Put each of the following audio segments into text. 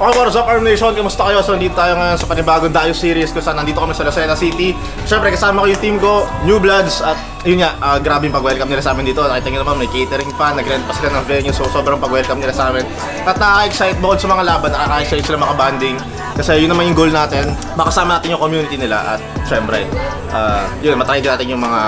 Okay, what's up Arm Nation? Kamusta kayo? So nandito tayo ngayon sa panibagong Dayo series kung saan nandito kami sa Lucena City. Siyempre kasama ko yung team ko, New Bloods, at yun nga, grabe yung pag-welcome nila sa amin dito. Nakita nyo naman, may catering pa, nag-rent pa sila ng venue, so sobrang pag-welcome nila sa amin. At nakaka-excite bukod sa mga laban, nakaka-excite sila makabanding. Kasi yun naman yung goal natin, makasama natin yung community nila at siyempre, yun, matry din natin yung mga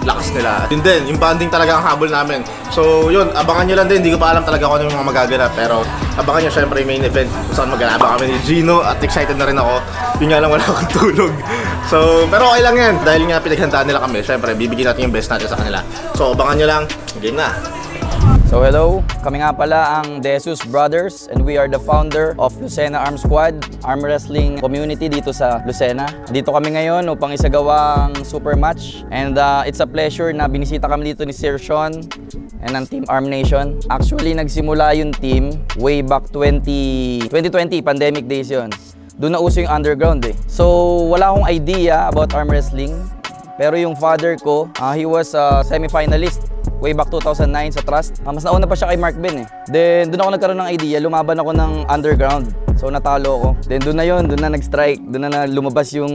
lakas nila. At yun din, yung banding talaga ang habol namin. So yun, abangan nyo lang din, hindi ko pa alam talaga kung ano yung mga magaganap, pero abangan nyo siyempre yung main event kung saan maglalaba kami ni Gino at excited na rin ako. Yun nga lang, wala akong tulog. So, pero okay lang yan, dahil nga pinaghandaan nila kami, siyempre bibigyan natin yung best natin sa kanila. So abangan nyo lang, game na! So hello, kami nga pala ang De Jesus Brothers and we are the founder of Lucena Arm Squad, arm wrestling community dito sa Lucena. Dito kami ngayon upang isagawa ang super match and it's a pleasure na binisita kami dito ni Sir Sean and ng Team Arm Nation. Actually, nagsimula yung team way back 2020, pandemic days yun. Doon na uso yung underground eh. So wala akong idea about arm wrestling, pero yung father ko, he was a semi-finalist way back 2009 sa Trust. Mas nauna pa siya kay Mark Ben eh. Then doon ako nagkaroon ng idea, lumaban ako ng underground. So natalo ako. Then doon na yun, doon na nag-strike. Doon na lumabas yung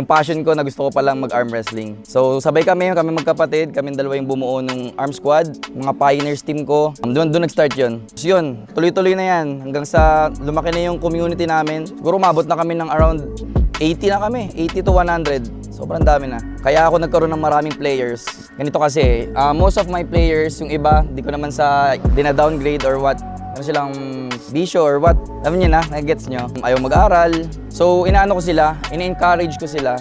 passion ko na gusto ko palang mag-arm wrestling. So sabay kami magkapatid, kami dalawa yung bumuo ng arm squad, mga pioneers team ko. Doon nag-start yun. So yun, tuloy-tuloy na yan hanggang sa lumaki na yung community namin. Siguro umabot na kami ng around 80 na kami, 80 to 100. Sobrang dami na. Kaya ako nagkaroon ng maraming players. Ganito kasi, most of my players, yung iba, di ko naman sa dina-downgrade or what. Ano silang bisyo or what. Alam niyo na, nag-gets nyo. Ayaw mag-aral. So, inaano ko sila, ini-encourage ko sila,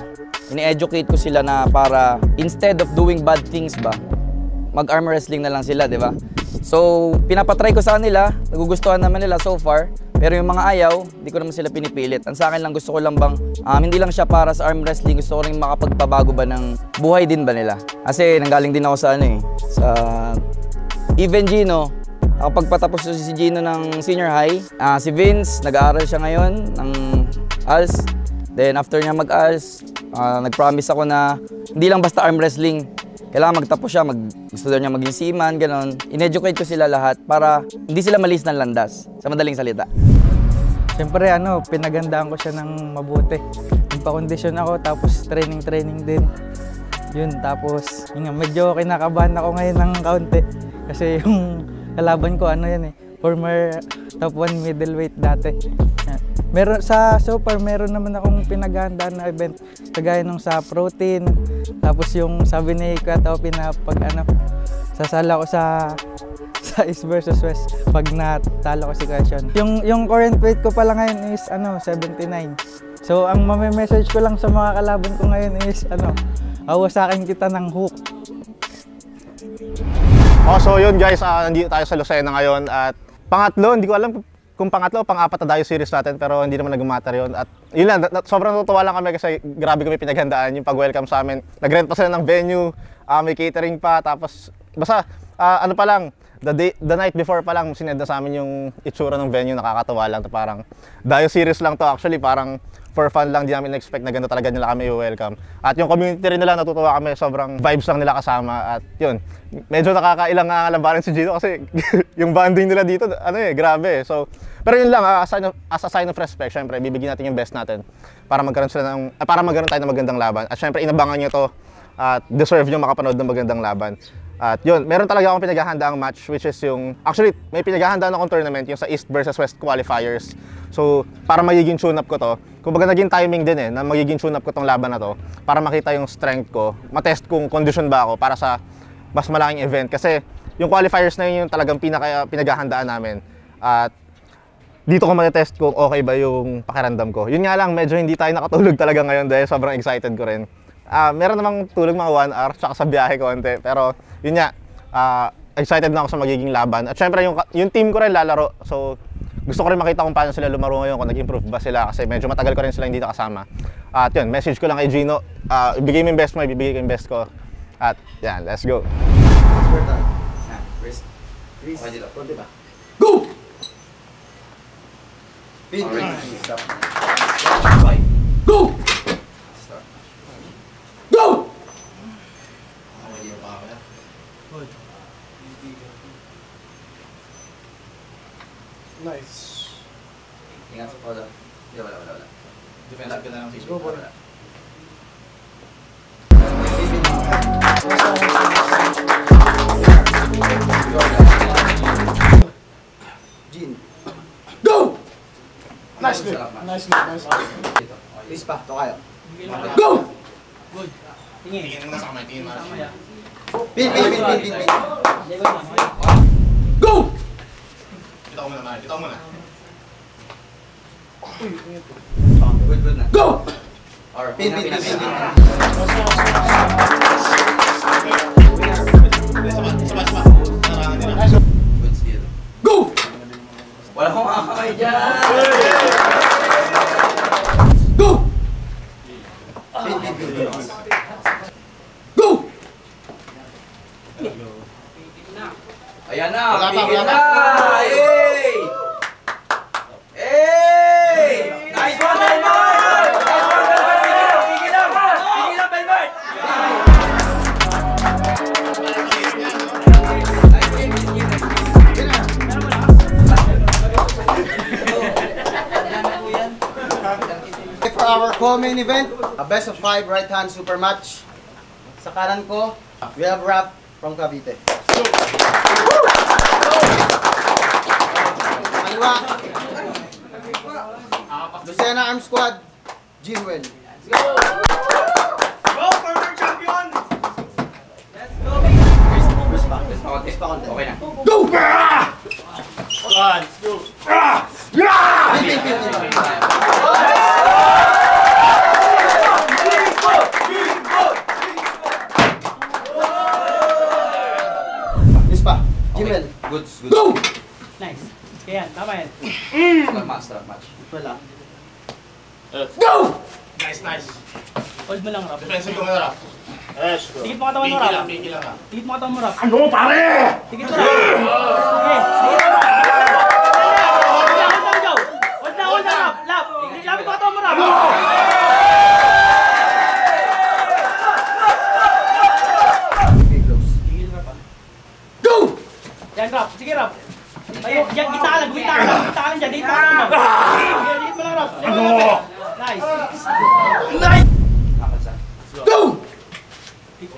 ini-educate ko sila na para instead of doing bad things ba, mag-arm wrestling na lang sila, di ba? So, pinapatry ko sa kanila, nagugustuhan naman nila so far. Pero yung mga ayaw, hindi ko naman sila pinipilit. Ang sa akin lang, gusto ko lang bang, hindi lang siya para sa arm wrestling, gusto ko rin makapagpabago ba ng buhay din ba nila. Kasi nanggaling din ako sa sa even Gino. Pagpatapos si Gino ng senior high, si Vince, nag-aaral siya ngayon ng ALS. Then after niya mag-ALS, nag-promise ako na hindi lang basta arm wrestling. Kailangan magtapos siya, gusto niya maging seaman, gano'n. In-educate ko sila lahat para hindi sila malis ng landas, sa madaling salita. Siyempre, pinagandaan ko siya ng mabuti. Nagpa-kondisyon ako, tapos training din. Yun, tapos medyo kinakabahan ako ngayon ng kaunti. Kasi yung kalaban ko, former top 1 middleweight dati. Meron meron naman akong pinaghandaan na event kagaya nung sa protein, tapos yung sabi ni Kuya Topi na sasala ko sa East versus West pag natalo ko si Kuya Sean. Yung current weight ko pala ngayon is 79. So ang message ko lang sa mga kalaban ko ngayon is hawasakin kita ng hook. So yun guys, nandito tayo sa Lucena ngayon at pangatlo, hindi ko alam kung pangatlo o pang-apat na Dayo series natin, pero hindi naman nag-matter yun. At yun lang, sobrang natutuwa lang kami kasi grabe kami pinaghandaan yung pag-welcome sa amin. Nag-rent pa sila ng venue, may catering pa, tapos basta ano pa lang, the night before pa lang sinend na sa amin yung itsura ng venue, nakakatawa lang. Parang Dayo series lang to actually, parang for fun lang, di namin expect na ganda talaga nila kami i-welcome. At yung community rin nila, natutuwa kami, sobrang vibes lang nila kasama. At yun, medyo nakakailang labanan si Gino kasi yung bonding nila dito, grabe. So, pero yun lang, as a sign of respect, syempre, bibigyan natin yung best natin para magkaroon tayo ng magandang laban. At syempre, inabangan nyo to at deserve nyo makapanood ng magandang laban. At yun, meron talaga akong pinaghahandaang match, which is actually, may pinaghahandaan akong tournament, yung sa East versus West qualifiers. So, para magiging tune-up ko to, kumbaga naging timing din na magiging tune-up ko tong laban na to, para makita yung strength ko, matest kung condition ba ako para sa mas malaking event. Kasi yung qualifiers na yun yung talagang pinaghahandaan namin. At dito ko matest kung okay ba yung pakiramdam ko. Yun nga lang, medyo hindi tayo nakatulog talaga ngayon dahil sobrang excited ko rin. Meron namang tulog mga 1 hour, tsaka sa biyahe konti. Pero yun nga, excited na ako sa magiging laban. At syempre yung team ko rin lalaro. So gusto ko rin makita kung paano sila lumaro ngayon, kung nag-improve ba sila. Kasi medyo matagal ko rin sila hindi nakasama. At yun, message ko lang kay Gino. Ibigay mo yung best mo, ibigay ko yung best ko. At yan, let's go. Go! Go! Go! Nice. Ingat sa photo. Hindi, wala. Defensive ka na lang, Go, boy. Wala. Gene. Go! Nice Nice, look. nice look, nice look. Dito. Please pa, Tokayo. Go! Tingin mo na sa kamay, tingin mo. Pin. Go! Kita ko muna. Good na. Go! Or, Pin. Good steal. Go! Wala akong makakamay dyan! Go! Pin. Go! Ayan na! Wala pa, Pigil wala na! Hey! Hey! Nice one, Belmont! Nice one, Belmont! Pigil lang, Belmont! For our co-main event, a best of 5 right-hand super match. Sa kanan ko, we have Rap from Cavite. Kaliwa, Lucena Arm Squad, Jinwell. Okay na. Go! Yes pa, Jinwell. Good. Go! Nice. Kaya yan, tama yan. Start match. Wala. Go! Nice. Hold mo lang, Rap. Defensive ko muna, Raf. Tikit mo katawan mo, Rap. Piki lang. Tikit mo katawan mo, Rap. Ano, pare? Tikit mo, Rap. Okay, tikit mo. Hold lang, Joe. Hold lang, Rap. Lap. Lapit mo katawan mo, Rap. Okay, close. Tigil, Rap, ah. Go! Yan, Rap. Sige, Rap. Ayun, yan, kita ka lang dyan. Dito ka lang. Dito mo lang, Rap. Nice. Dapat sa. Go!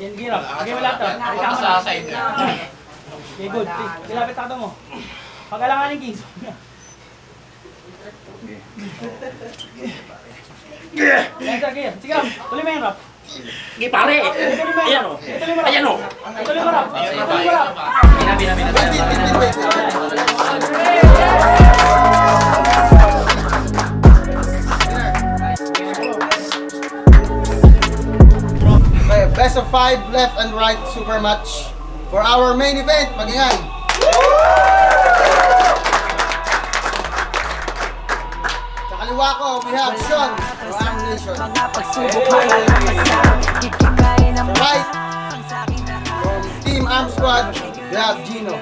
Yan, sige, Rap. Okay, wala to. Ako sa side niya. Okay, good. Ilapit ka mo. Pag-alanganin, Kings. Sige, sige, Rap. Tuloy mo yan, Rap. Sige, pare! Ayan o! Tuloy mo, Rap. Ayan o! Tuloy mo, Rap. Tuloy mo, Rap. Okay, best of 5 left and right super match. For our main event, magingay. Sa kaliwa ko, we have Sean from Arm Nation. Sa right, from Team Arm Squad, we have Gino.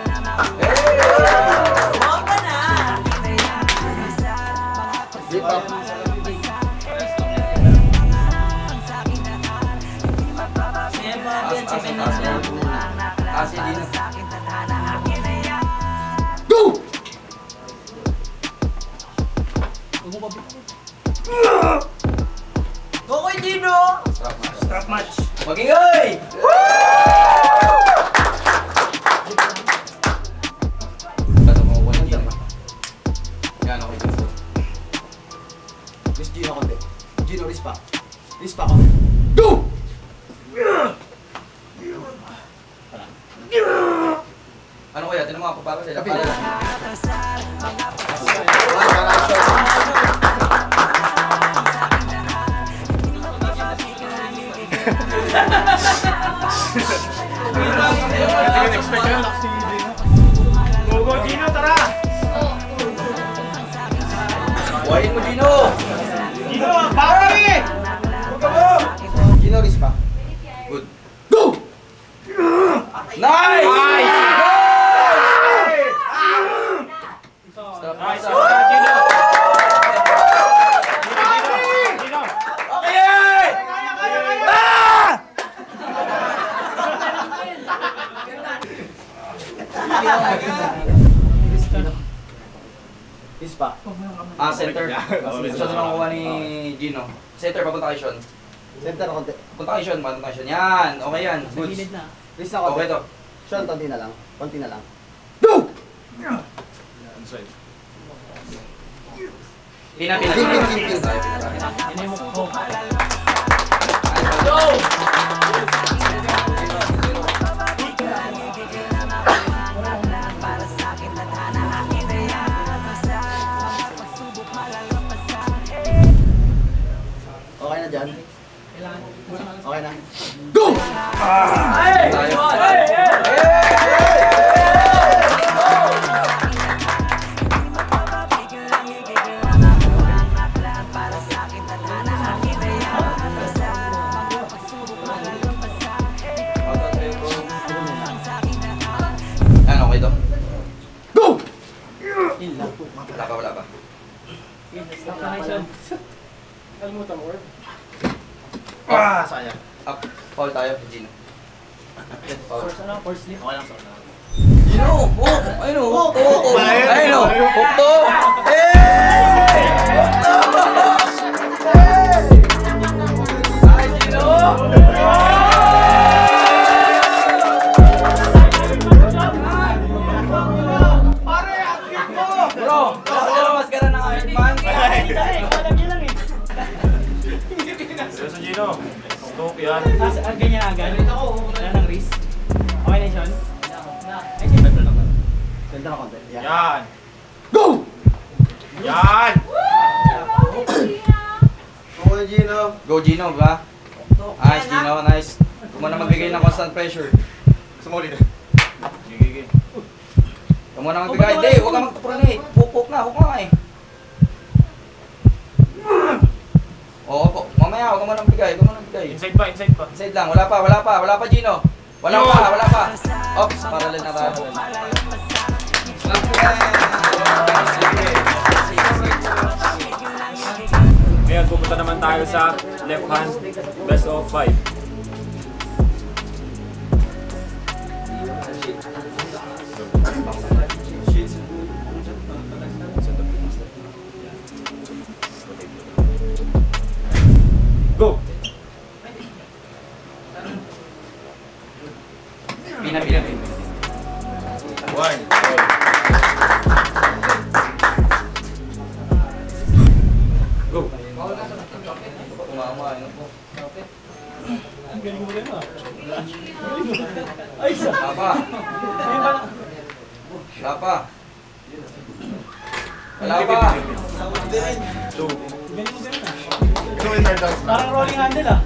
Rip up. Kasi din. Go! Start match. Magingay! Bato mo ko hindi. Yan okay. Miss Gino konti. Gino, rispa. Rispa konti. Go! Ano kaya? Tinan mo nga pagpapal sila. Kapila. Go, Gino, tara! Buhayin mo, Dino! Gino, bakit? Gino, rispa. Good. Go! Nice! Stop match. Dino! Okay! Rispa. Ah, center. Gusto naman makuha ni Gino. Center, papunta kay Sean. Center konti. Punta kay Sean, papunta kay Sean. Yan, okay yan. Good. Please na konti. Okay to. Sean, konti na lang. Konti na lang. Pina. Pin. Go! Okay na dyan? Okay na. Ano, okay to? Go! Wala pa. Sayang. Up. Foul tayo, Gino. Foul. Okay lang, sorry. Gino! Hook! Ayun o! Hook to! Ayun o! Hook to! Ay, Gino! Bro! Pero mas gana ng Iron Man. Seryoso, Gino. Tok yan. Ganyan agad. Wala ng risk. Okay na, Sean? Center konti. Yan. Yan. Go! Yan. Okay, Gino. Go, Gino, ba? Nice, Gino. Nice. Huwag mo na magbigay ng constant pressure. Sumuli na. Gigi. Huwag mo na magbigay. Hindi, huwag ka magpupronate. Hook na eh. Oo po. Mamaya, huwag mo na magbigay. Inside pa. Inside lang. Wala pa, Gino. Wala pa. Ops, parallel na tayo. Ngayon, pupunta naman tayo sa left hand. Best of 5. Go! Pina. 1. Go! Tumama, ano po. Wala pa. 2. Parang rolling handle ah.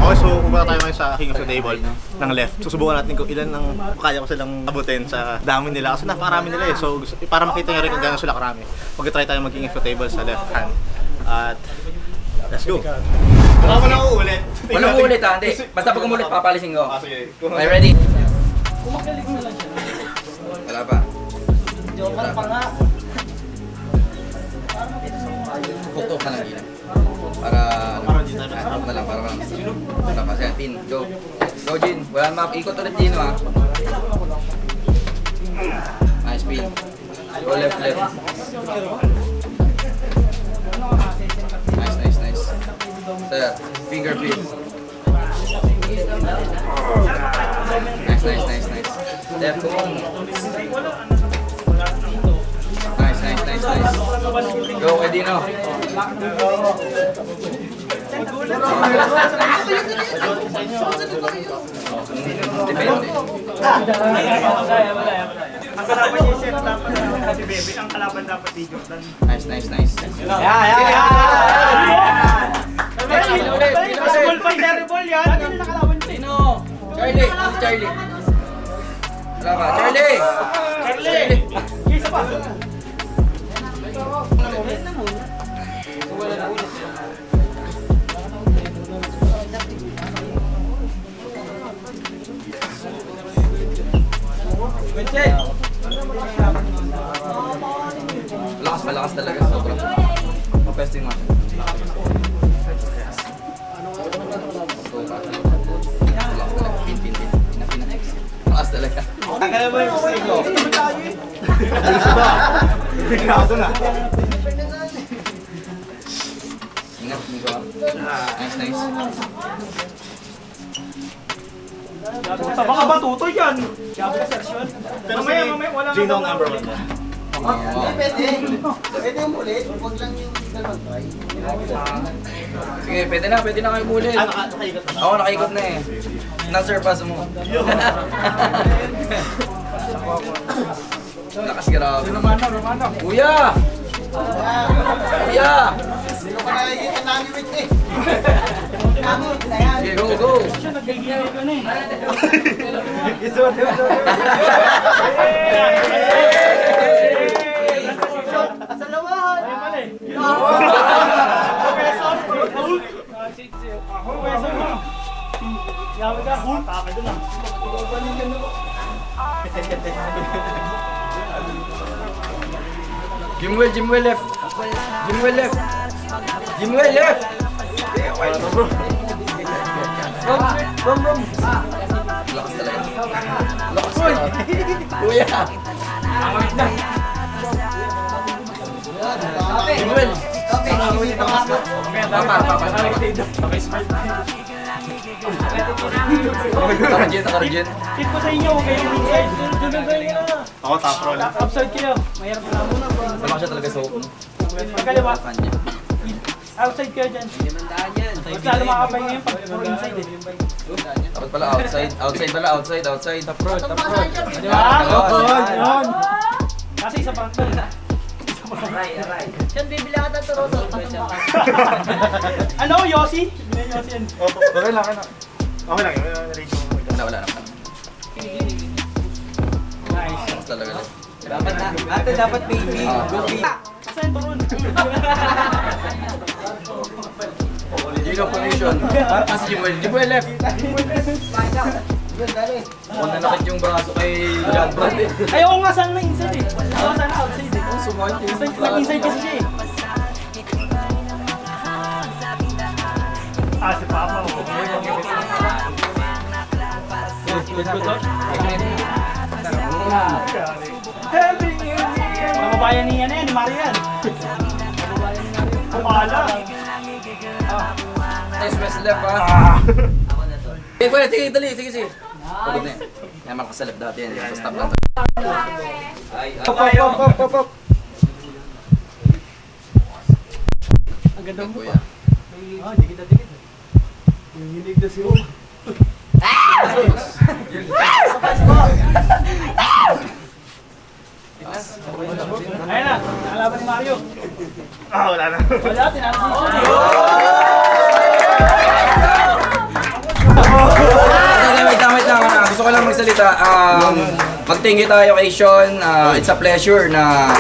Okay, so pupunta tayo ngayon sa King of the Table ng left. Susubukan natin kung ilan ang kaya ko silang abutin sa dami nila. Kasi napakarami nila eh. So para makita nyo rin kung gano'n sila karami. Mag-try tayo mag King of the Table sa left hand. At let's go! Wala mo na uulit. Walang uulit ha, hindi. Basta pag umulit, papalisin ko. Sige. Okay, ready? Wala pa. Joker pa nga. Puktok na lang gila. Para harap na lang, para pa siya. Pin, go. Go, Jin. Wala map. Ikot ulit, Jin, ha. Nice pin. Go left. Nice. Sir, finger pin. Nice. Left home. Nice. Go, Edino. Depende. Ang kalaban niya set dapat si Bebe. Ang kalaban dapat si Jordan. Nice. School pa terrible yan. Ano yung nakalaban niya? Dino. Charlie. Wala ka. Charlie! Charlie! Isa pa! Malakas talaga. Sobrang. Mapesting mo. Malakas talaga. Pin. Malakas talaga. Tanggalin mo yung stick ko. Ingat, Nico. Nice. Baka matutoy yan. Sabi ka, Sergio. Mamaya, wala Gino number 1. Pwede yung ulit, huwag lang yung mag-try. Sige, pwede na kayo ulit. Nakaikot na. Oo, nakaikot na eh. Na-surpass mo. Lakas grabe. Kuya! Hindi ko pa nakikita namin with eh. Sige, go! Siya, nagkagigil ka na eh. Yawa ka, Hulk. Taka doon ah. Jimwell left. Brom. Lakas talaga. Kuya! Angawit na. Jimwell! Papa. Naka-regen. Tip ko sa inyo, huwag kayong inside. Doon lang kayo na. Ako, top roll. Upside kayo. Mahirap na muna. Wala siya talaga sa hook. Magkaliwa. Outside kayo dyan. Mas lalo makakapay ngayon pag puro inside eh. Dapat pala outside. Approach. Di ba? Yun. Kasi isa pang doon. Siyan, bibili ka ng turoto. Ano, Yossi? Bibili Yossi yan. Okay lang. Okay lang. Wala na. Nice. Lakas talaga. Dapat baby. Kasi yung turon. Gino position. As Jimwell left. Nanakit yung braso kay John Brad eh. Ay, oo nga, sana na inside eh. Oo, sana outside eh. Nag-inside kasi siya eh. Si Papa. Mababayan niya na yan, ni Mario yan. Kumala. Nice west left ha. Sige, dali. Pagod na yan. Yan, malakas sa left dati yan. Stop lang. Pop. Ang ganda mo Kuya. pa. Dikit. Hinilig na si Hulk. Ayun na, nakalaban ni Mario. Wala na. Wala, tinanong siya. Wait lang. Gusto ko lang magsalita. Mag-thank you tayo kay Sean. It's a pleasure na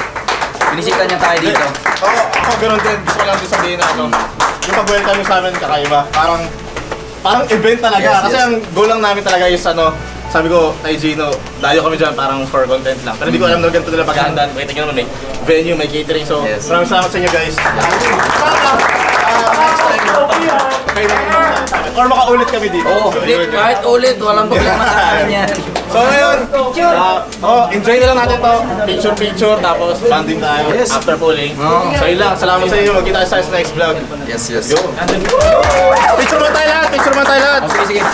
binisita niya tayo dito. Ako ganoon din. Gusto ko lang din sabihin na yung pag-welcome nyo sa amin kakaiba. Parang event talaga. Kasi ang goal lang namin talaga is sabi ko kay Gino, dayo kami dyan parang for content lang. Pero hindi ko alam na ganito nila paghahandaan. Kita nyo naman may venue, may catering. So maraming salamat sa inyo guys. Next time, kayo naman sa amin. Or makaulit kami dito. Oo, kahit ulit, walang problema sa akin yan. So ngayon, enjoy na lang natin to. Picture, tapos banding tayo after pulling. So yun lang, salamat sa inyo. Magkita tayo sa next vlog. Yes. Picture mo tayo lahat! Sige.